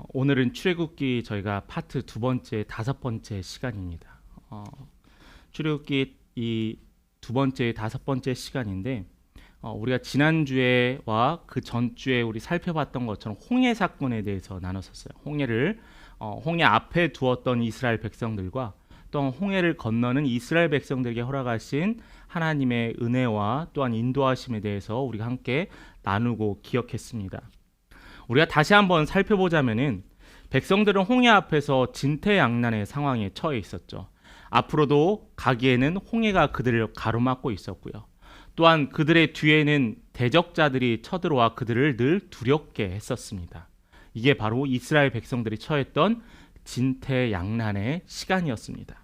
오늘은 출애굽기 저희가 파트 두 번째, 다섯 번째 시간입니다. 출애굽기 이 두 번째, 다섯 번째 시간인데 우리가 지난주에와 그 전주에 우리 살펴봤던 것처럼 홍해 사건에 대해서 나눴었어요. 홍해 앞에 두었던 이스라엘 백성들과 또한 홍해를 건너는 이스라엘 백성들에게 허락하신 하나님의 은혜와 또한 인도하심에 대해서 우리가 함께 나누고 기억했습니다. 우리가 다시 한번 살펴보자면은 백성들은 홍해 앞에서 진퇴양난의 상황에 처해 있었죠. 앞으로도 가기에는 홍해가 그들을 가로막고 있었고요. 또한 그들의 뒤에는 대적자들이 쳐들어와 그들을 늘 두렵게 했었습니다. 이게 바로 이스라엘 백성들이 처했던 진퇴양난의 시간이었습니다.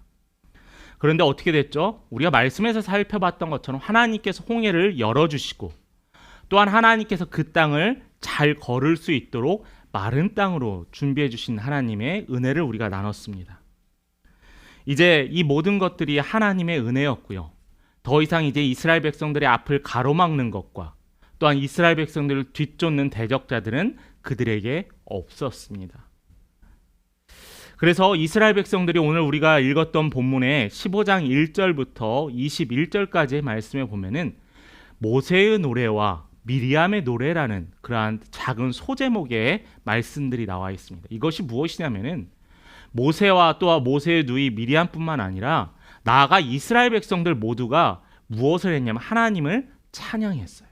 그런데 어떻게 됐죠? 우리가 말씀에서 살펴봤던 것처럼 하나님께서 홍해를 열어주시고 또한 하나님께서 그 땅을 잘 걸을 수 있도록 마른 땅으로 준비해 주신 하나님의 은혜를 우리가 나눴습니다. 이제 이 모든 것들이 하나님의 은혜였고요. 더 이상 이제 이스라엘 백성들의 앞을 가로막는 것과 또한 이스라엘 백성들을 뒤쫓는 대적자들은 그들에게 없었습니다. 그래서 이스라엘 백성들이 오늘 우리가 읽었던 본문의 15장 1절부터 21절까지의 말씀에 보면은 모세의 노래와 미리암의 노래라는 그러한 작은 소제목의 말씀들이 나와 있습니다. 이것이 무엇이냐면은 모세와 또한 모세의 누이 미리암뿐만 아니라 나아가 이스라엘 백성들 모두가 무엇을 했냐면 하나님을 찬양했어요.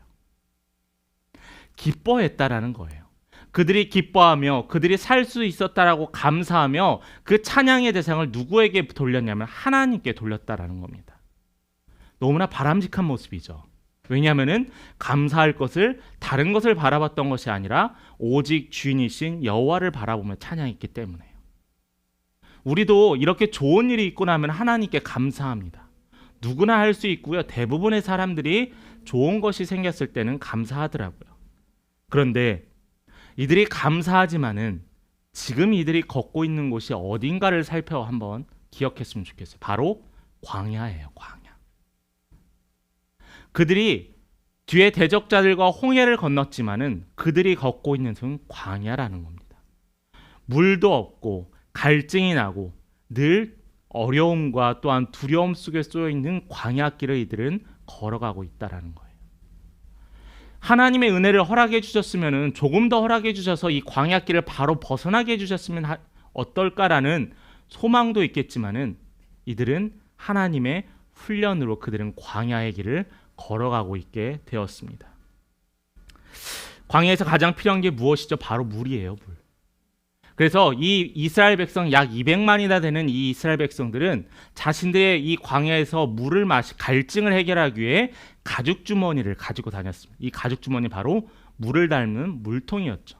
기뻐했다라는 거예요. 그들이 기뻐하며 그들이 살 수 있었다라고 감사하며 그 찬양의 대상을 누구에게 돌렸냐면 하나님께 돌렸다라는 겁니다. 너무나 바람직한 모습이죠. 왜냐하면은 감사할 것을 다른 것을 바라봤던 것이 아니라 오직 주인이신 여호와를 바라보며 찬양했기 때문에요. 우리도 이렇게 좋은 일이 있고 나면 하나님께 감사합니다. 누구나 할 수 있고요. 대부분의 사람들이 좋은 것이 생겼을 때는 감사하더라고요. 그런데 이들이 감사하지만은 지금 이들이 걷고 있는 곳이 어딘가를 살펴 한번 기억했으면 좋겠어요. 바로 광야예요. 광야. 그들이 뒤에 대적자들과 홍해를 건넜지만은 그들이 걷고 있는 곳은 광야라는 겁니다. 물도 없고 갈증이 나고 늘 어려움과 또한 두려움 속에 쏘여 있는 광야길을 이들은 걸어가고 있다라는 거예요. 하나님의 은혜를 허락해 주셨으면은 조금 더 허락해 주셔서 이 광야길을 바로 벗어나게 해 주셨으면 어떨까라는 소망도 있겠지만은 이들은 하나님의 훈련으로 그들은 광야의 길을 걸어가고 있게 되었습니다. 광야에서 가장 필요한 게 무엇이죠? 바로 물이에요. 물. 그래서 이 이스라엘 백성 약 200만이나 되는 이 이스라엘 백성들은 자신들의 이 광야에서 물을 갈증을 해결하기 위해 가죽 주머니를 가지고 다녔습니다. 이 가죽 주머니 바로 물을 담는 물통이었죠.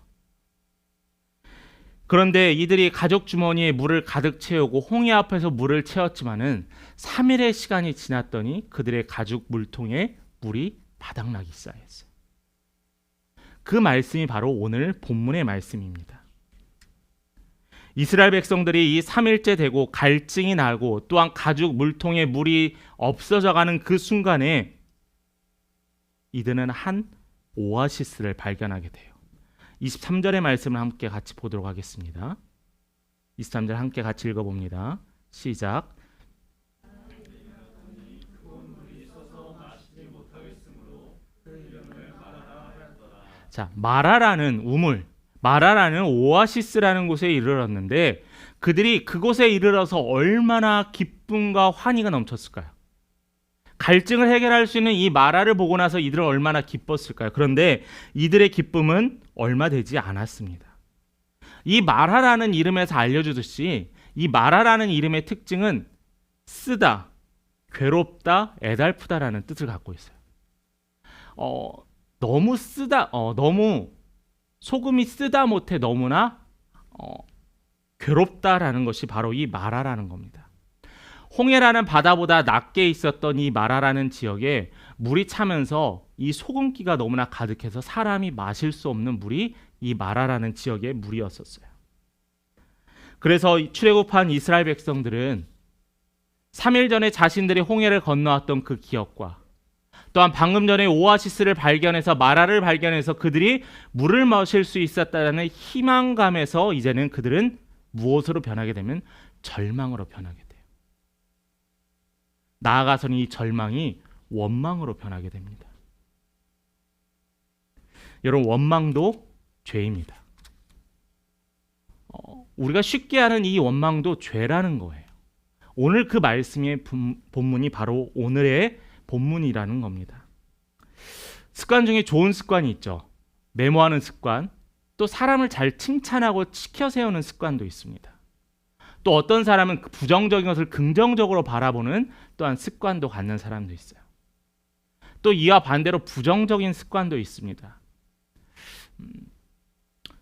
그런데 이들이 가죽 주머니에 물을 가득 채우고 홍해 앞에서 물을 채웠지만은 3일의 시간이 지났더니 그들의 가죽 물통에 물이 바닥나기 시작했어요. 그 말씀이 바로 오늘 본문의 말씀입니다. 이스라엘 백성들이 이 3일째 되고 갈증이 나고 또한 가죽 물통에 물이 없어져가는 그 순간에 이들은 한 오아시스를 발견하게 돼요. 23절의 말씀을 함께 같이 보도록 하겠습니다. 23절 함께 같이 읽어봅니다. 시작. 자, 마라라는 우물, 마라라는 오아시스라는 곳에 이르렀는데 그들이 그곳에 이르러서 얼마나 기쁨과 환희가 넘쳤을까요? 갈증을 해결할 수 있는 이 마라를 보고 나서 이들은 얼마나 기뻤을까요? 그런데 이들의 기쁨은 얼마 되지 않았습니다. 이 마라라는 이름에서 알려주듯이 이 마라라는 이름의 특징은 쓰다, 괴롭다, 애달프다라는 뜻을 갖고 있어요. 너무 쓰다, 너무 소금이 쓰다 못해 너무나 괴롭다라는 것이 바로 이 마라라는 겁니다. 홍해라는 바다보다 낮게 있었던 이 마라라는 지역에 물이 차면서 이 소금기가 너무나 가득해서 사람이 마실 수 없는 물이 이 마라라는 지역의 물이었었어요. 그래서 출애굽한 이스라엘 백성들은 3일 전에 자신들이 홍해를 건너왔던 그 기억과 또한 방금 전에 오아시스를 발견해서 마라를 발견해서 그들이 물을 마실 수 있었다는 희망감에서 이제는 그들은 무엇으로 변하게 되면 절망으로 변하게 돼요. 나아가서는 이 절망이 원망으로 변하게 됩니다. 여러분, 원망도 죄입니다. 우리가 쉽게 하는 이 원망도 죄라는 거예요. 오늘 그 말씀의 본문이 바로 오늘의 본문이라는 겁니다. 습관 중에 좋은 습관이 있죠. 메모하는 습관, 또 사람을 잘 칭찬하고 치켜 세우는 습관도 있습니다. 또 어떤 사람은 부정적인 것을 긍정적으로 바라보는 또한 습관도 갖는 사람도 있어요. 또 이와 반대로 부정적인 습관도 있습니다.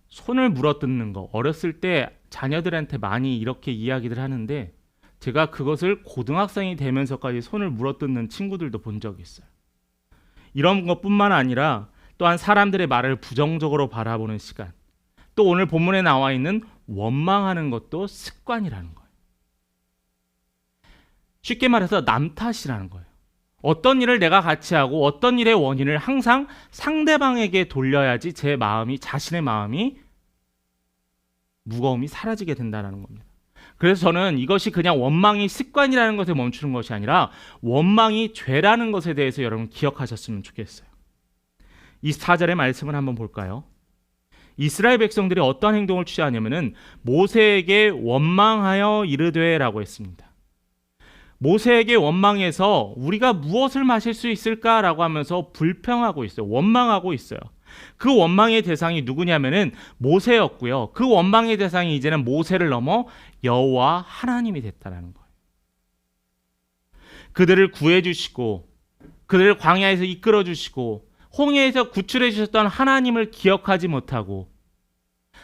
손을 물어뜯는 거, 어렸을 때 자녀들한테 많이 이렇게 이야기를 하는데 제가 그것을 고등학생이 되면서까지 손을 물어뜯는 친구들도 본 적이 있어요. 이런 것뿐만 아니라 또한 사람들의 말을 부정적으로 바라보는 시간, 또 오늘 본문에 나와 있는 원망하는 것도 습관이라는 거예요. 쉽게 말해서 남 탓이라는 거예요. 어떤 일을 내가 같이 하고 어떤 일의 원인을 항상 상대방에게 돌려야지 제 마음이, 자신의 마음이 무거움이 사라지게 된다는 겁니다. 그래서 저는 이것이 그냥 원망이 습관이라는 것에 멈추는 것이 아니라 원망이 죄라는 것에 대해서 여러분 기억하셨으면 좋겠어요. 이 4절의 말씀을 한번 볼까요? 이스라엘 백성들이 어떤 행동을 취하냐면은 모세에게 원망하여 이르되라고 했습니다. 모세에게 원망해서 우리가 무엇을 마실 수 있을까라고 하면서 불평하고 있어요. 원망하고 있어요. 그 원망의 대상이 누구냐면은 모세였고요. 그 원망의 대상이 이제는 모세를 넘어 여호와 하나님이 됐다는 거예요. 그들을 구해 주시고 그들을 광야에서 이끌어 주시고 홍해에서 구출해 주셨던 하나님을 기억하지 못하고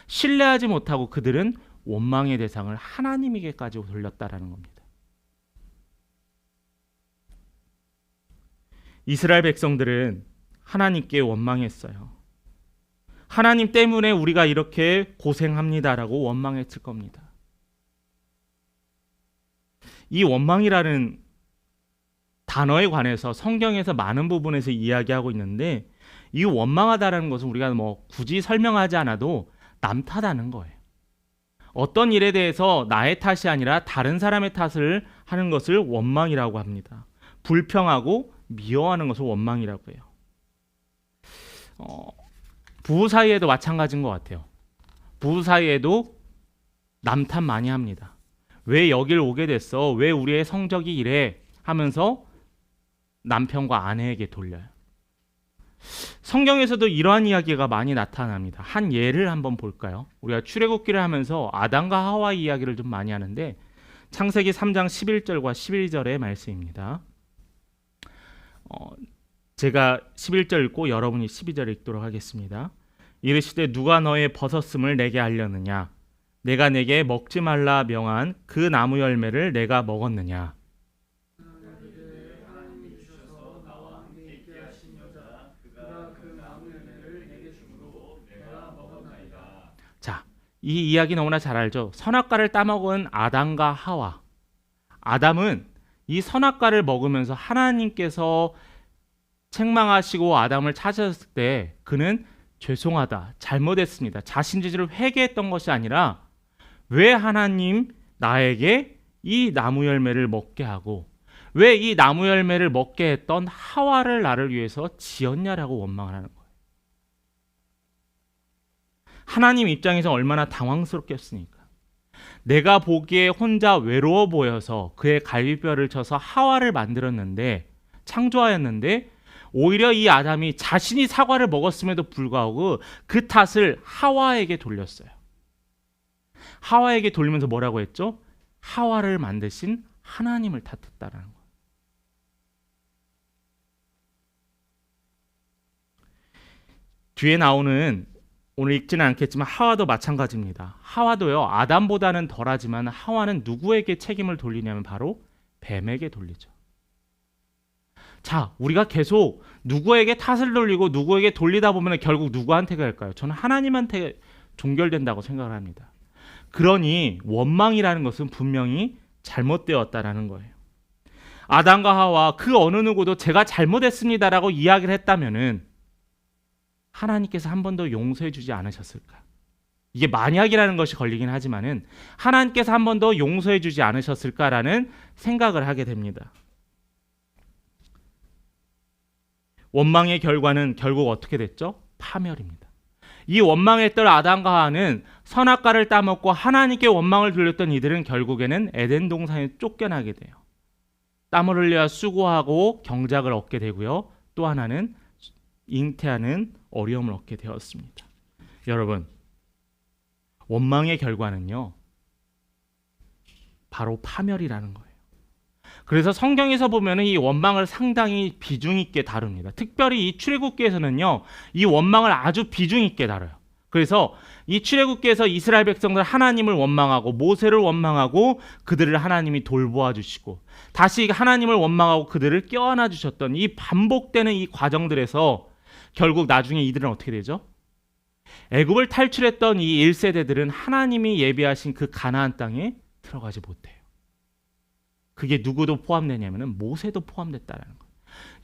신뢰하지 못하고 그들은 원망의 대상을 하나님에게까지 돌렸다라는 겁니다. 이스라엘 백성들은 하나님께 원망했어요. 하나님 때문에 우리가 이렇게 고생합니다라고 원망했을 겁니다. 이 원망이라는 단어에 관해서 성경에서 많은 부분에서 이야기하고 있는데 이 원망하다라는 것은 우리가 굳이 설명하지 않아도 남 탓하는 거예요. 어떤 일에 대해서 나의 탓이 아니라 다른 사람의 탓을 하는 것을 원망이라고 합니다. 불평하고 미워하는 것을 원망이라고 해요. 부부 사이에도 마찬가지인 것 같아요. 부부 사이에도 남 탓 많이 합니다. 왜 여길 오게 됐어? 왜 우리의 성적이 이래? 하면서 남편과 아내에게 돌려요. 성경에서도 이러한 이야기가 많이 나타납니다. 한 예를 한번 볼까요? 우리가 출애굽기를 하면서 아담과 하와 이야기를 좀 많이 하는데 창세기 3장 11절과 12절의 말씀입니다. 제가 11절 읽고 여러분이 12절 읽도록 하겠습니다. 이르시되 누가 너의 벗었음을 내게 알렸느냐? 내가 내게 먹지 말라 명한 그 나무 열매를 내가 먹었느냐? 자, 이 이야기 너무나 잘 알죠? 선악과를 따먹은 아담과 하와. 아담은 이 선악과를 먹으면서 하나님께서 책망하시고 아담을 찾았을 때 그는 죄송하다, 잘못했습니다, 자신지지를 회개했던 것이 아니라 왜 하나님 나에게 이 나무 열매를 먹게 하고 왜 이 나무 열매를 먹게 했던 하와를 나를 위해서 지었냐라고 원망을 하는 거예요. 하나님 입장에서 얼마나 당황스럽겠습니까? 내가 보기에 혼자 외로워 보여서 그의 갈비뼈를 쳐서 하와를 만들었는데, 창조하였는데 오히려 이 아담이 자신이 사과를 먹었음에도 불구하고 그 탓을 하와에게 돌렸어요. 하와에게 돌리면서 뭐라고 했죠? 하와를 만드신 하나님을 탓했다라는 거예요. 뒤에 나오는, 오늘 읽지는 않겠지만 하와도 마찬가지입니다. 하와도요, 아담보다는 덜하지만 하와는 누구에게 책임을 돌리냐면 바로 뱀에게 돌리죠. 자, 우리가 계속 누구에게 탓을 돌리고 누구에게 돌리다 보면 결국 누구한테 갈까요? 저는 하나님한테 종결된다고 생각을 합니다. 그러니 원망이라는 것은 분명히 잘못되었다라는 거예요. 아담과 하와 그 어느 누구도 제가 잘못했습니다라고 이야기를 했다면은 하나님께서 한 번 더 용서해 주지 않으셨을까? 이게 만약이라는 것이 걸리긴 하지만은 하나님께서 한 번 더 용서해 주지 않으셨을까라는 생각을 하게 됩니다. 원망의 결과는 결국 어떻게 됐죠? 파멸입니다. 이 원망했던 아담과 하와는 선악과를 따먹고 하나님께 원망을 돌렸던 이들은 결국에는 에덴 동산에 쫓겨나게 돼요. 땀을 흘려 수고하고 경작을 얻게 되고요. 또 하나는 잉태하는 어려움을 얻게 되었습니다. 여러분, 원망의 결과는요, 바로 파멸이라는 거예요. 그래서 성경에서 보면은 이 원망을 상당히 비중 있게 다룹니다. 특별히 이 출애굽기에서는요, 이 원망을 아주 비중 있게 다뤄요. 그래서 이 출애굽기에서 이스라엘 백성들 하나님을 원망하고 모세를 원망하고 그들을 하나님이 돌보아 주시고 다시 하나님을 원망하고 그들을 껴안아 주셨던 이 반복되는 이 과정들에서 결국 나중에 이들은 어떻게 되죠? 애굽을 탈출했던 이 1세대들은 하나님이 예비하신 그 가나안 땅에 들어가지 못해요. 그게 누구도 포함되냐면은 모세도 포함됐다라는 거예요.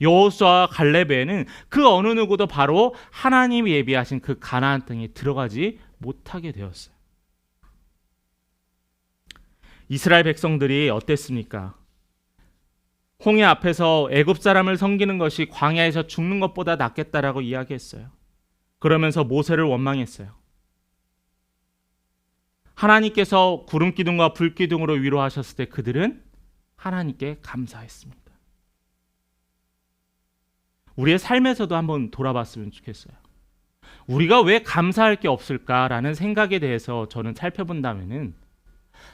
여호수아와 갈렙에는 그 어느 누구도 바로 하나님이 예비하신 그 가나안 땅에 들어가지 못하게 되었어요. 이스라엘 백성들이 어땠습니까? 홍해 앞에서 애굽 사람을 섬기는 것이 광야에서 죽는 것보다 낫겠다라고 이야기했어요. 그러면서 모세를 원망했어요. 하나님께서 구름 기둥과 불 기둥으로 위로하셨을 때 그들은 하나님께 감사했습니다. 우리의 삶에서도 한번 돌아봤으면 좋겠어요. 우리가 왜 감사할 게 없을까라는 생각에 대해서 저는 살펴본다면은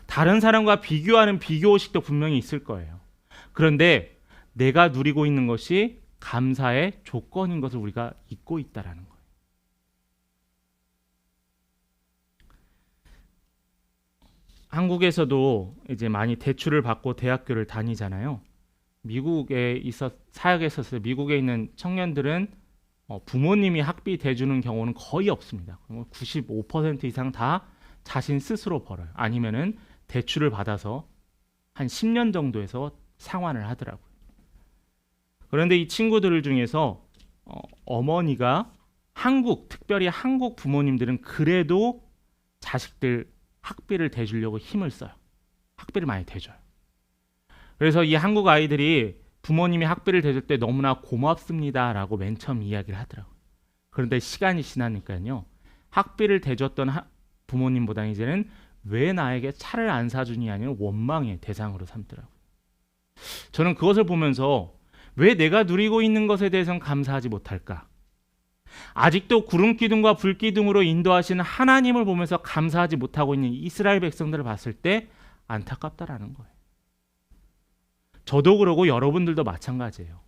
다른 사람과 비교하는 비교의식도 분명히 있을 거예요. 그런데 내가 누리고 있는 것이 감사의 조건인 것을 우리가 잊고 있다라는 거예요. 한국에서도 이제 많이 대출을 받고 대학교를 다니잖아요. 미국에 사역에 있었을 때 미국에 있는 청년들은 부모님이 학비 대주는 경우는 거의 없습니다. 95% 이상 다 자신 스스로 벌어요. 아니면은 대출을 받아서 한 10년 정도에서 상환을 하더라고요. 그런데 이 친구들 중에서 어머니가 특별히 한국 부모님들은 그래도 자식들 학비를 대주려고 힘을 써요. 학비를 많이 대줘요. 그래서 이 한국 아이들이 부모님이 학비를 대줄 때 너무나 고맙습니다라고 맨 처음 이야기를 하더라고요. 그런데 시간이 지나니까요. 학비를 대줬던 부모님보다 이제는 왜 나에게 차를 안 사주니 하는 원망의 대상으로 삼더라고요. 저는 그것을 보면서 왜 내가 누리고 있는 것에 대해서는 감사하지 못할까? 아직도 구름 기둥과 불 기둥으로 인도하시는 하나님을 보면서 감사하지 못하고 있는 이스라엘 백성들을 봤을 때 안타깝다라는 거예요. 저도 그러고 여러분들도 마찬가지예요.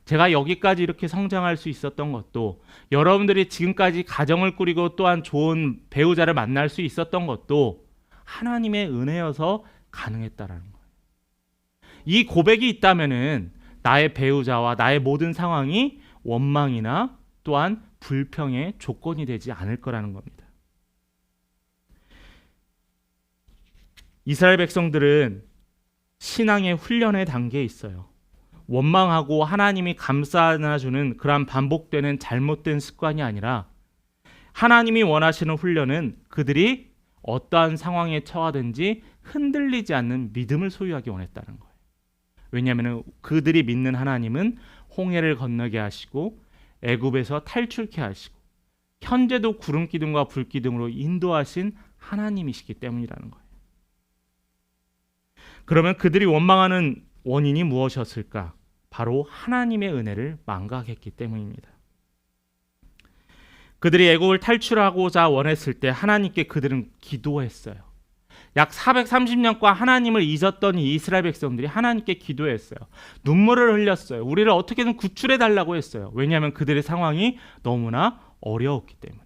제가 여기까지 이렇게 성장할 수 있었던 것도, 여러분들이 지금까지 가정을 꾸리고 또한 좋은 배우자를 만날 수 있었던 것도 하나님의 은혜여서 가능했다라는 거예요. 이 고백이 있다면은 나의 배우자와 나의 모든 상황이 원망이나 또한 불평의 조건이 되지 않을 거라는 겁니다. 이스라엘 백성들은 신앙의 훈련의 단계에 있어요. 원망하고 하나님이 감싸 주는 그런 반복되는 잘못된 습관이 아니라 하나님이 원하시는 훈련은 그들이 어떠한 상황에 처하든지 흔들리지 않는 믿음을 소유하기 원했다는 거예요. 왜냐하면 그들이 믿는 하나님은 홍해를 건너게 하시고 애굽에서 탈출케 하시고 현재도 구름 기둥과 불 기둥으로 인도하신 하나님이시기 때문이라는 거예요. 그러면 그들이 원망하는 원인이 무엇이었을까? 바로 하나님의 은혜를 망각했기 때문입니다. 그들이 애굽을 탈출하고자 원했을 때 하나님께 그들은 기도했어요. 약 430년과 하나님을 잊었던 이 이스라엘 백성들이 하나님께 기도했어요. 눈물을 흘렸어요. 우리를 어떻게든 구출해 달라고 했어요. 왜냐하면 그들의 상황이 너무나 어려웠기 때문에.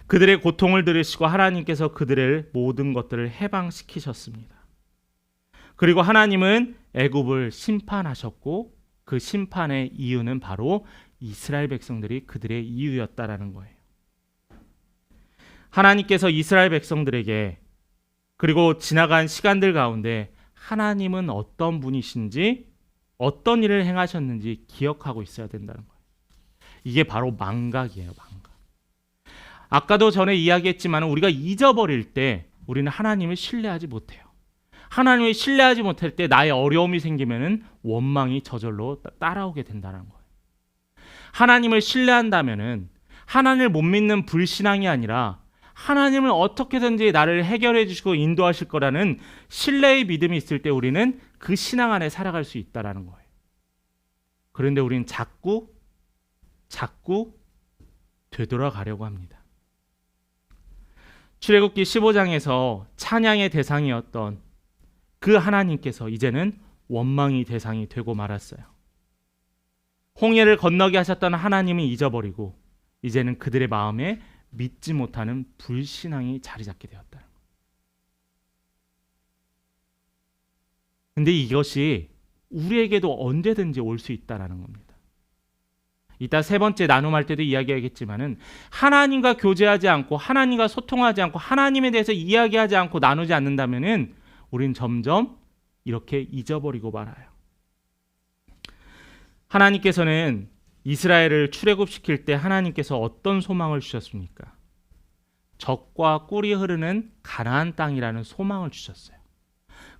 그들의 고통을 들으시고 하나님께서 그들의 모든 것들을 해방시키셨습니다. 그리고 하나님은 애굽을 심판하셨고 그 심판의 이유는 바로 이스라엘 백성들이 그들의 이유였다라는 거예요. 하나님께서 이스라엘 백성들에게 그리고 지나간 시간들 가운데 하나님은 어떤 분이신지 어떤 일을 행하셨는지 기억하고 있어야 된다는 거예요. 이게 바로 망각이에요. 망각. 아까도 전에 이야기했지만 우리가 잊어버릴 때 우리는 하나님을 신뢰하지 못해요. 하나님을 신뢰하지 못할 때 나의 어려움이 생기면은 원망이 저절로 따라오게 된다는 거예요. 하나님을 신뢰한다면은 하나님을 못 믿는 불신앙이 아니라 하나님을 어떻게든지 나를 해결해 주시고 인도하실 거라는 신뢰의 믿음이 있을 때 우리는 그 신앙 안에 살아갈 수 있다라는 거예요. 그런데 우리는 자꾸 되돌아가려고 합니다. 출애굽기 15장에서 찬양의 대상이었던 그 하나님께서 이제는 원망의 대상이 되고 말았어요. 홍해를 건너게 하셨던 하나님은 잊어버리고 이제는 그들의 마음에 믿지 못하는 불신앙이 자리 잡게 되었다. 근데 이것이 우리에게도 언제든지 올 수 있다라는 겁니다. 이따 세 번째 나눔할 때도 이야기하겠지만은 하나님과 교제하지 않고 하나님과 소통하지 않고 하나님에 대해서 이야기하지 않고 나누지 않는다면은 우린 점점 이렇게 잊어버리고 말아요. 하나님께서는 이스라엘을 출애굽시킬 때 하나님께서 어떤 소망을 주셨습니까? 젖과 꿀이 흐르는 가나안 땅이라는 소망을 주셨어요.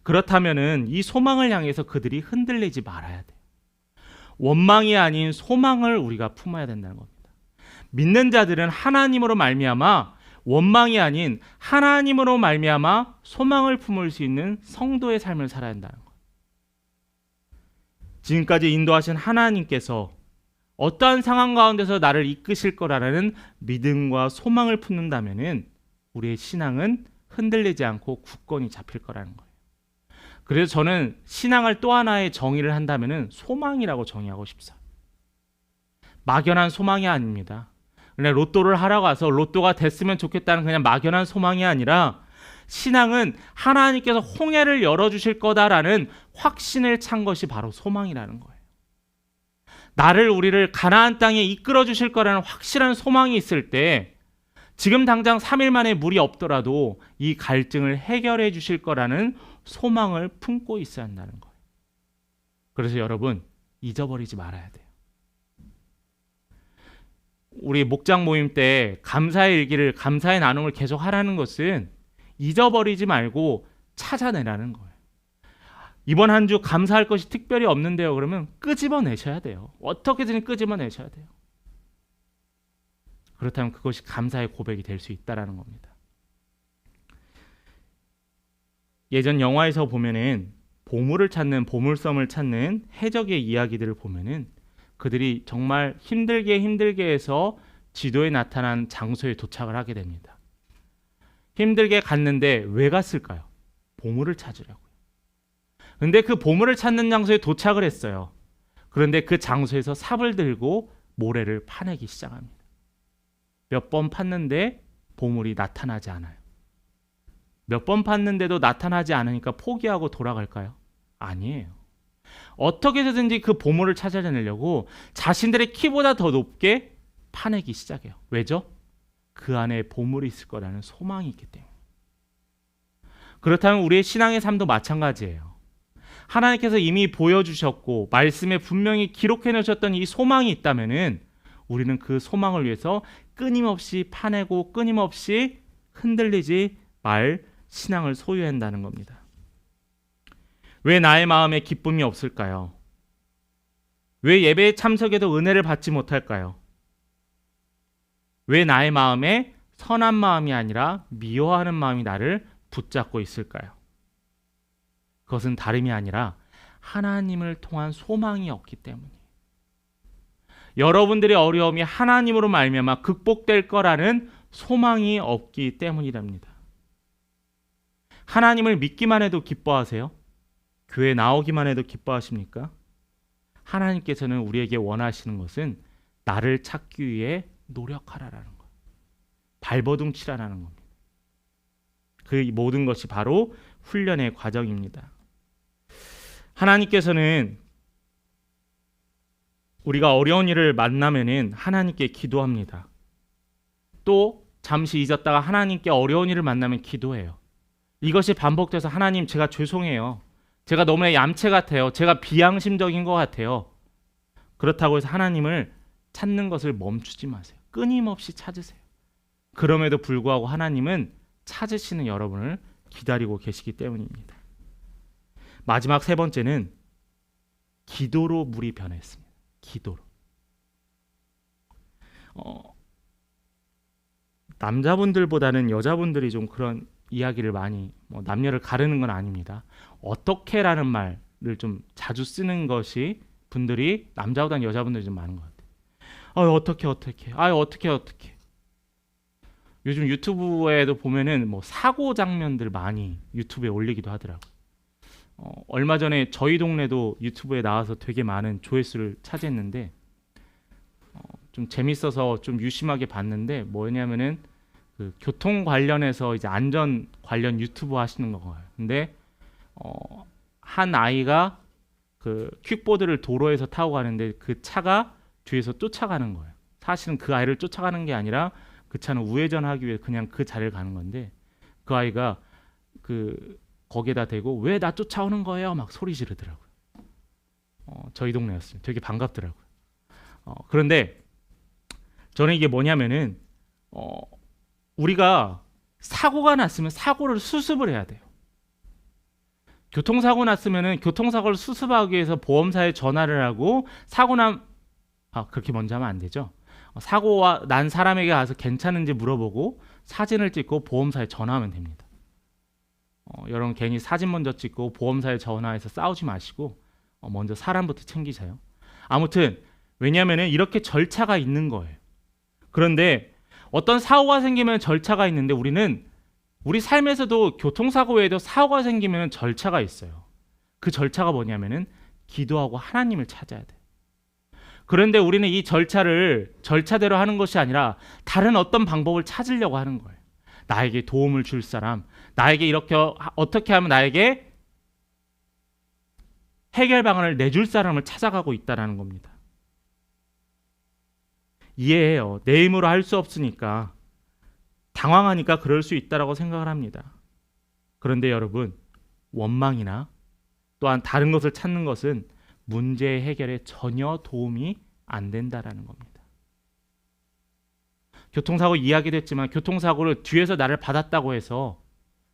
그렇다면은 이 소망을 향해서 그들이 흔들리지 말아야 돼요. 원망이 아닌 소망을 우리가 품어야 된다는 겁니다. 믿는 자들은 하나님으로 말미암아 원망이 아닌 하나님으로 말미암아 소망을 품을 수 있는 성도의 삶을 살아야 한다는 거예요. 지금까지 인도하신 하나님께서 어떠한 상황 가운데서 나를 이끄실 거라는 믿음과 소망을 품는다면은 우리의 신앙은 흔들리지 않고 굳건히 잡힐 거라는 거예요. 그래서 저는 신앙을 또 하나의 정의를 한다면은 소망이라고 정의하고 싶어요. 막연한 소망이 아닙니다. 그냥 로또를 하러 가서 로또가 됐으면 좋겠다는 그냥 막연한 소망이 아니라 신앙은 하나님께서 홍해를 열어주실 거다라는 확신을 찬 것이 바로 소망이라는 거예요. 우리를 가나안 땅에 이끌어 주실 거라는 확실한 소망이 있을 때 지금 당장 3일 만에 물이 없더라도 이 갈증을 해결해 주실 거라는 소망을 품고 있어야 한다는 거예요. 그래서 여러분 잊어버리지 말아야 돼요. 우리 목장 모임 때 감사의 일기를 감사의 나눔을 계속 하라는 것은 잊어버리지 말고 찾아내라는 거예요. 이번 한 주 감사할 것이 특별히 없는데요. 그러면 끄집어내셔야 돼요. 어떻게든 끄집어내셔야 돼요. 그렇다면 그것이 감사의 고백이 될 수 있다라는 겁니다. 예전 영화에서 보면은 보물섬을 찾는 해적의 이야기들을 보면은 그들이 정말 힘들게 해서 지도에 나타난 장소에 도착을 하게 됩니다. 힘들게 갔는데 왜 갔을까요? 보물을 찾으려고요. 근데 그 보물을 찾는 장소에 도착을 했어요. 그런데 그 장소에서 삽을 들고 모래를 파내기 시작합니다. 몇 번 팠는데 보물이 나타나지 않아요. 몇 번 팠는데도 나타나지 않으니까 포기하고 돌아갈까요? 아니에요. 어떻게 해서든지 그 보물을 찾아내려고 자신들의 키보다 더 높게 파내기 시작해요. 왜죠? 그 안에 보물이 있을 거라는 소망이 있기 때문에. 그렇다면 우리의 신앙의 삶도 마찬가지예요. 하나님께서 이미 보여주셨고 말씀에 분명히 기록해 놓으셨던 이 소망이 있다면은 우리는 그 소망을 위해서 끊임없이 파내고 끊임없이 흔들리지 말 신앙을 소유해야 한다는 겁니다. 왜 나의 마음에 기쁨이 없을까요? 왜 예배에 참석해도 은혜를 받지 못할까요? 왜 나의 마음에 선한 마음이 아니라 미워하는 마음이 나를 붙잡고 있을까요? 그것은 다름이 아니라 하나님을 통한 소망이 없기 때문이에요. 여러분들의 어려움이 하나님으로 말미암아 극복될 거라는 소망이 없기 때문이랍니다. 하나님을 믿기만 해도 기뻐하세요? 교회 나오기만 해도 기뻐하십니까? 하나님께서는 우리에게 원하시는 것은 나를 찾기 위해 노력하라라는 거예요. 발버둥 치라라는 겁니다. 그 모든 것이 바로 훈련의 과정입니다. 하나님께서는 우리가 어려운 일을 만나면은 하나님께 기도합니다. 또 잠시 잊었다가 하나님께 어려운 일을 만나면 기도해요. 이것이 반복돼서 하나님 제가 죄송해요. 제가 너무나 얌체 같아요. 제가 비양심적인 것 같아요. 그렇다고 해서 하나님을 찾는 것을 멈추지 마세요. 끊임없이 찾으세요. 그럼에도 불구하고 하나님은 찾으시는 여러분을 기다리고 계시기 때문입니다. 마지막 세 번째는 기도로 물이 변했습니다. 기도로. 남자분들보다는 여자분들이 좀 그런 이야기를 많이 남녀를 가르는 건 아닙니다. 어떻게라는 말을 좀 자주 쓰는 것이 분들이 남자보다는 여자분들이 좀 많은 것 같아요. 어떻게 요즘 유튜브에도 보면은 사고 장면들 많이 유튜브에 올리기도 하더라고요. 얼마 전에 저희 동네도 유튜브에 나와서 되게 많은 조회수를 차지했는데 좀 재밌어서 좀 유심하게 봤는데 뭐냐면은 그 교통 관련해서 이제 안전 관련 유튜브 하시는 거예요. 근데 한 아이가 그 퀵보드를 도로에서 타고 가는데 그 차가 뒤에서 쫓아가는 거예요. 사실은 그 아이를 쫓아가는 게 아니라 그 차는 우회전하기 위해 그냥 그 자리를 가는 건데 그 아이가 거기에다 대고 왜 나 쫓아오는 거예요? 막 소리 지르더라고요. 저희 동네였어요. 되게 반갑더라고요. 그런데 저는 이게 뭐냐면은 우리가 사고가 났으면 사고를 수습을 해야 돼요. 교통사고 났으면은 교통사고를 수습하기 위해서 보험사에 전화를 하고 그렇게 먼저 하면 안 되죠. 사고가 난 사람에게 가서 괜찮은지 물어보고 사진을 찍고 보험사에 전화하면 됩니다. 여러분 괜히 사진 먼저 찍고 보험사에 전화해서 싸우지 마시고 먼저 사람부터 챙기세요. 아무튼 왜냐하면 이렇게 절차가 있는 거예요. 그런데 어떤 사고가 생기면 절차가 있는데 우리 삶에서도 교통사고 외에도 사고가 생기면 절차가 있어요. 그 절차가 뭐냐면은 기도하고 하나님을 찾아야 돼요. 그런데 우리는 이 절차를 절차대로 하는 것이 아니라 다른 어떤 방법을 찾으려고 하는 거예요. 나에게 도움을 줄 사람, 나에게 이렇게 어떻게 하면 나에게 해결 방안을 내줄 사람을 찾아가고 있다는 겁니다. 이해해요. 내 힘으로 할 수 없으니까 당황하니까 그럴 수 있다라고 생각을 합니다. 그런데 여러분, 원망이나 또한 다른 것을 찾는 것은 문제 해결에 전혀 도움이 안 된다라는 겁니다. 교통사고 이야기도 했지만 교통사고를 뒤에서 나를 받았다고 해서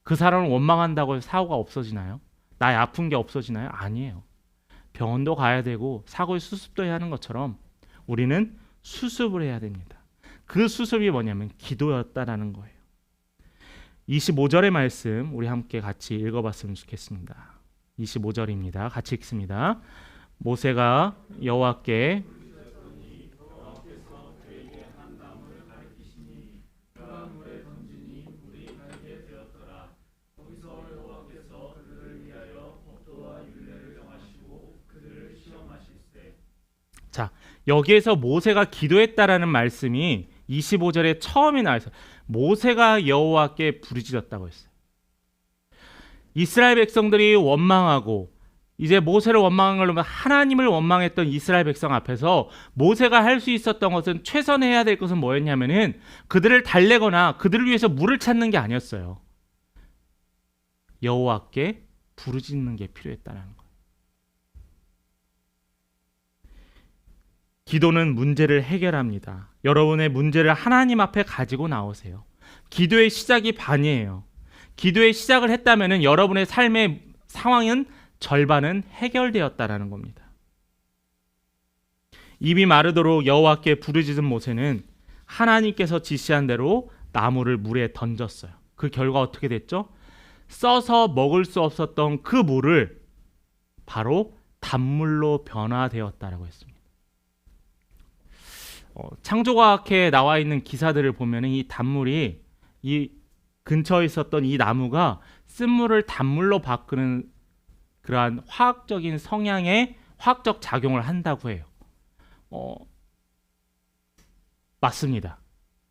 그 사람을 원망한다고 해서 사고가 없어지나요? 나의 아픈 게 없어지나요? 아니에요. 병원도 가야 되고 사고의 수습도 해야 하는 것처럼 우리는 수습을 해야 됩니다. 그 수습이 뭐냐면 기도였다라는 거예요. 25절의 말씀 우리 함께 같이 읽어봤으면 좋겠습니다. 25절입니다. 같이 읽습니다. 모세가 여호와께 자, 여기에서 모세가 기도했다라는 말씀이 25절에 처음에 나와서 모세가 여호와께 부르짖었다고 했어요. 이스라엘 백성들이 원망하고 이제 모세를 원망한 걸로 하나님을 원망했던 이스라엘 백성 앞에서 모세가 할 수 있었던 것은 최선에 해야 될 것은 뭐였냐면은 그들을 달래거나 그들을 위해서 물을 찾는 게 아니었어요. 여호와께 부르짖는 게 필요했다는 거예요. 기도는 문제를 해결합니다. 여러분의 문제를 하나님 앞에 가지고 나오세요. 기도의 시작이 반이에요. 기도의 시작을 했다면 여러분의 삶의 상황은 절반은 해결되었다라는 겁니다. 입이 마르도록 여호와께 부르짖은 모세는 하나님께서 지시한 대로 나무를 물에 던졌어요. 그 결과 어떻게 됐죠? 써서 먹을 수 없었던 그 물을 바로 단물로 변화되었다라고 했습니다. 창조과학회에 나와 있는 기사들을 보면 이 단물이 이 근처에 있었던 이 나무가 쓴물을 단물로 바꾸는 그러한 화학적인 성향의 화학적 작용을 한다고 해요. 맞습니다.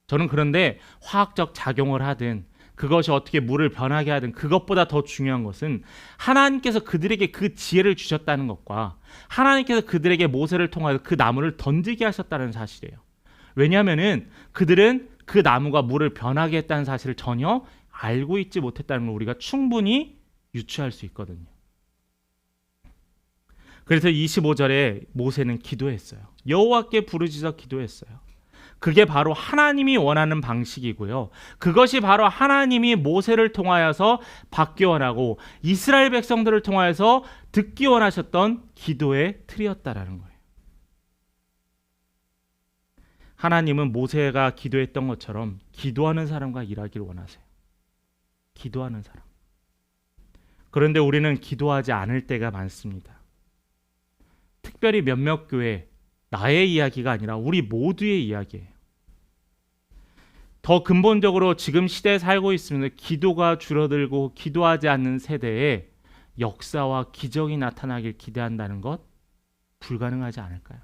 저는 그런데 화학적 작용을 하든 그것이 어떻게 물을 변하게 하든 그것보다 더 중요한 것은 하나님께서 그들에게 그 지혜를 주셨다는 것과 하나님께서 그들에게 모세를 통하여 그 나무를 던지게 하셨다는 사실이에요. 왜냐하면은 그들은 그 나무가 물을 변하게 했다는 사실을 전혀 알고 있지 못했다는 걸 우리가 충분히 유추할 수 있거든요. 그래서 25절에 모세는 기도했어요. 여호와께 부르짖어 기도했어요. 그게 바로 하나님이 원하는 방식이고요. 그것이 바로 하나님이 모세를 통하여서 받기 원하고 이스라엘 백성들을 통하여서 듣기 원하셨던 기도의 틀이었다라는 거예요. 하나님은 모세가 기도했던 것처럼 기도하는 사람과 일하기를 원하세요. 기도하는 사람. 그런데 우리는 기도하지 않을 때가 많습니다. 특별히 몇몇 교회, 나의 이야기가 아니라 우리 모두의 이야기예요. 더 근본적으로 지금 시대에 살고 있으면 기도가 줄어들고 기도하지 않는 세대에 역사와 기적이 나타나길 기대한다는 것 불가능하지 않을까요?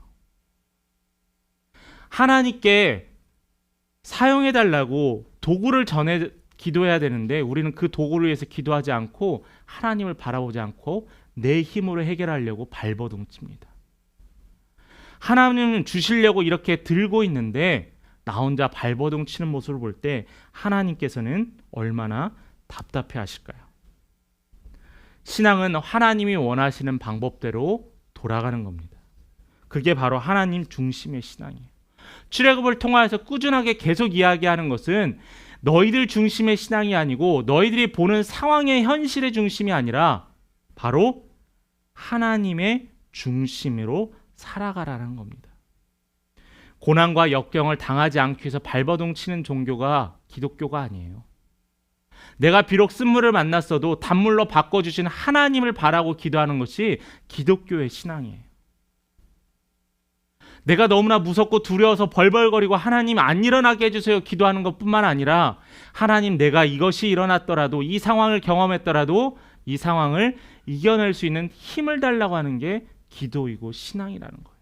하나님께 사용해달라고 도구를 전해 기도해야 되는데 우리는 그 도구를 위해서 기도하지 않고 하나님을 바라보지 않고 내 힘으로 해결하려고 발버둥칩니다. 하나님은 주시려고 이렇게 들고 있는데 나 혼자 발버둥 치는 모습을 볼 때 하나님께서는 얼마나 답답해 하실까요? 신앙은 하나님이 원하시는 방법대로 돌아가는 겁니다. 그게 바로 하나님 중심의 신앙이에요. 출애굽을 통하여서 꾸준하게 계속 이야기하는 것은 너희들 중심의 신앙이 아니고 너희들이 보는 상황의 현실의 중심이 아니라 바로 하나님의 중심으로 살아가라는 겁니다. 고난과 역경을 당하지 않기 위해서 발버둥 치는 종교가 기독교가 아니에요. 내가 비록 쓴물을 만났어도 단물로 바꿔주신 하나님을 바라고 기도하는 것이 기독교의 신앙이에요. 내가 너무나 무섭고 두려워서 벌벌거리고 하나님 안 일어나게 해주세요 기도하는 것뿐만 아니라 하나님 내가 이것이 일어났더라도 이 상황을 경험했더라도 이 상황을 이겨낼 수 있는 힘을 달라고 하는 게 기도이고 신앙이라는 거예요.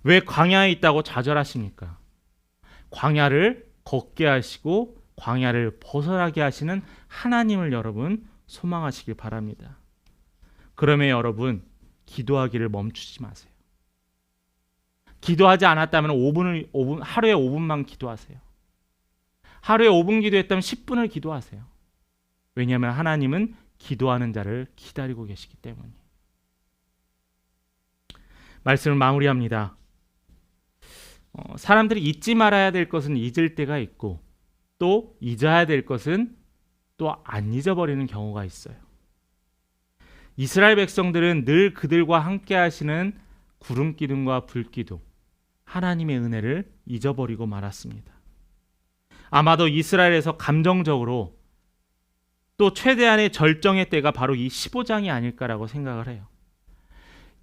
왜 광야에 있다고 좌절하십니까? 광야를 걷게 하시고 광야를 벗어나게 하시는 하나님을 여러분 소망하시길 바랍니다. 그러면 여러분 기도하기를 멈추지 마세요. 기도하지 않았다면 하루에 5분만 기도하세요. 하루에 5분 기도했다면 10분을 기도하세요. 왜냐하면 하나님은 기도하는 자를 기다리고 계시기 때문이에요. 말씀을 마무리합니다. 사람들이 잊지 말아야 될 것은 잊을 때가 있고 또 잊어야 될 것은 또 안 잊어버리는 경우가 있어요. 이스라엘 백성들은 늘 그들과 함께 하시는 구름 기둥과 불 기둥 하나님의 은혜를 잊어버리고 말았습니다. 아마도 이스라엘에서 감정적으로 또 최대한의 절정의 때가 바로 이 15장이 아닐까라고 생각을 해요.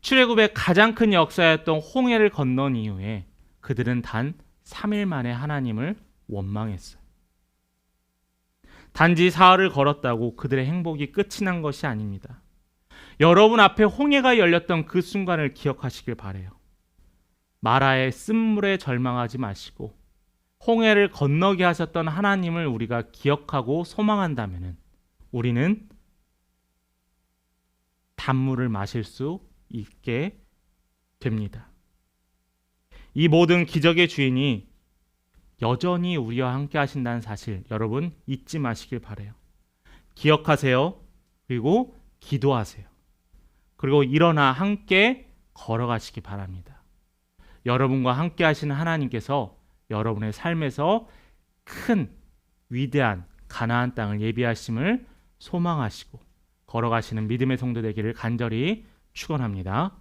출애굽의 가장 큰 역사였던 홍해를 건넌 이후에 그들은 단 3일 만에 하나님을 원망했어요. 단지 사흘을 걸었다고 그들의 행복이 끝이 난 것이 아닙니다. 여러분 앞에 홍해가 열렸던 그 순간을 기억하시길 바라요. 마라의 쓴물에 절망하지 마시고 홍해를 건너게 하셨던 하나님을 우리가 기억하고 소망한다면 우리는 단물을 마실 수 있게 됩니다. 이 모든 기적의 주인이 여전히 우리와 함께 하신다는 사실 여러분 잊지 마시길 바라요. 기억하세요. 그리고 기도하세요. 그리고 일어나 함께 걸어가시기 바랍니다. 여러분과 함께 하시는 하나님께서 여러분의 삶에서 큰 위대한 가나안 땅을 예비하심을 소망하시고 걸어가시는 믿음의 성도 되기를 간절히 축원합니다.